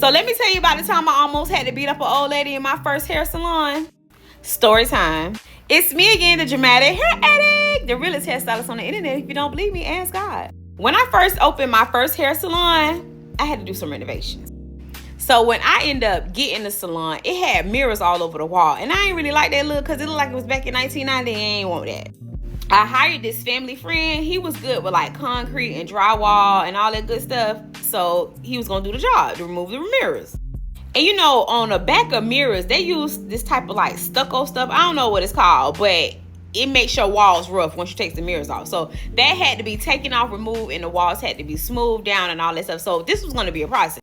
So let me tell you about the time I almost had to beat up an old lady in my first hair salon. Story time. It's me again, the dramatic hair addict, the realest hairstylist on the internet. If you don't believe me, ask God. When I first opened my first hair salon, I had to do some renovations. So when I ended up getting the salon, it had mirrors all over the wall. And I ain't really like that look because it looked like it was back in 1990 and I ain't want that. I hired this family friend. He was good with like concrete and drywall and all that good stuff. So he was going to do the job to remove the mirrors. And you know, on the back of mirrors, they use this type of like stucco stuff. I don't know what it's called, but it makes your walls rough once you take the mirrors off. So that had to be taken off, removed, and the walls had to be smoothed down and all that stuff. So this was going to be a process.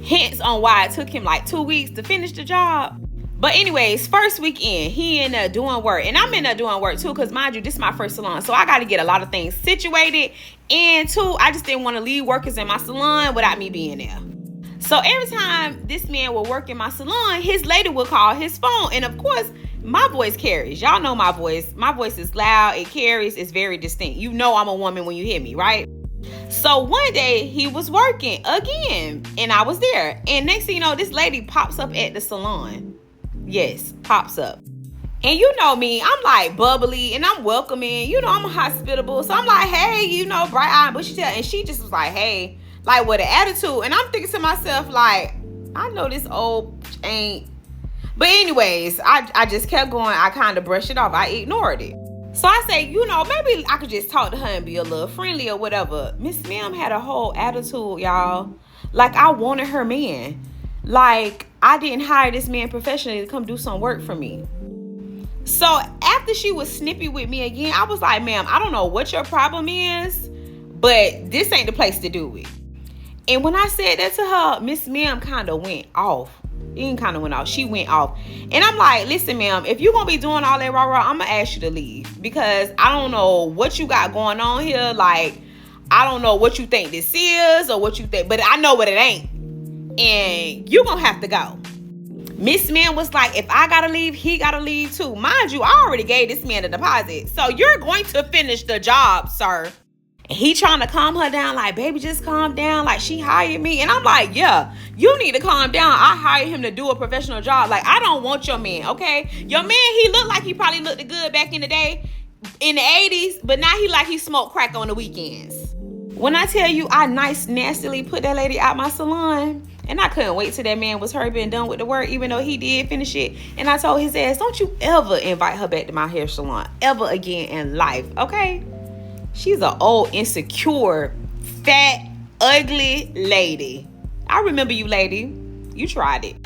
Hence on why it took him like 2 weeks to finish the job. But anyways, first weekend, he ended up doing work. And I'm in there doing work too, because mind you, this is my first salon. So I got to get a lot of things situated. And two, I just didn't want to leave workers in my salon without me being there. So every time this man would work in my salon, his lady would call his phone. And of course, my voice carries. Y'all know my voice. My voice is loud. It carries. It's very distinct. You know I'm a woman when you hear me, right? So one day he was working again and I was there. And next thing you know, this lady pops up at the salon. Yes, pops up. And you know me, I'm like bubbly and I'm welcoming. You know, I'm hospitable. So I'm like, hey, you know, bright eyed, bushy tail. And she just was like, hey, like with an attitude. And I'm thinking to myself, like, I know this old ain't. But anyways, I just kept going. I kind of brushed it off. I ignored it. So I say, you know, maybe I could just talk to her and be a little friendly or whatever. Miss Ma'am had a whole attitude, y'all. Like I wanted her man. Like I didn't hire this man professionally to come do some work for me. So after she was snippy with me again, I was like, ma'am, I don't know what your problem is, but this ain't the place to do it. And when I said that to her, Miss Ma'am kind of went off. She went off. And I'm like, listen, ma'am, if you're going to be doing all that rah-rah, I'm going to ask you to leave. Because I don't know what you got going on here. Like, I don't know what you think this is or what you think. But I know what it ain't. And you're going to have to go. Miss Ma'am was like, if I got to leave, he got to leave too. Mind you, I already gave this man a deposit. So you're going to finish the job, sir. And he trying to calm her down like, baby, just calm down. Like, she hired me. And I'm like, yeah, you need to calm down. I hired him to do a professional job. Like, I don't want your man, okay? Your man, he looked like he probably looked good back in the day, in the 80s. But now he smoked crack on the weekends. When I tell you I nastily put that lady out my salon, and I couldn't wait till that man was hurt and done with the work, even though he did finish it. And I told his ass, don't you ever invite her back to my hair salon ever again in life, okay? She's an old, insecure, fat, ugly lady. I remember you, lady. You tried it.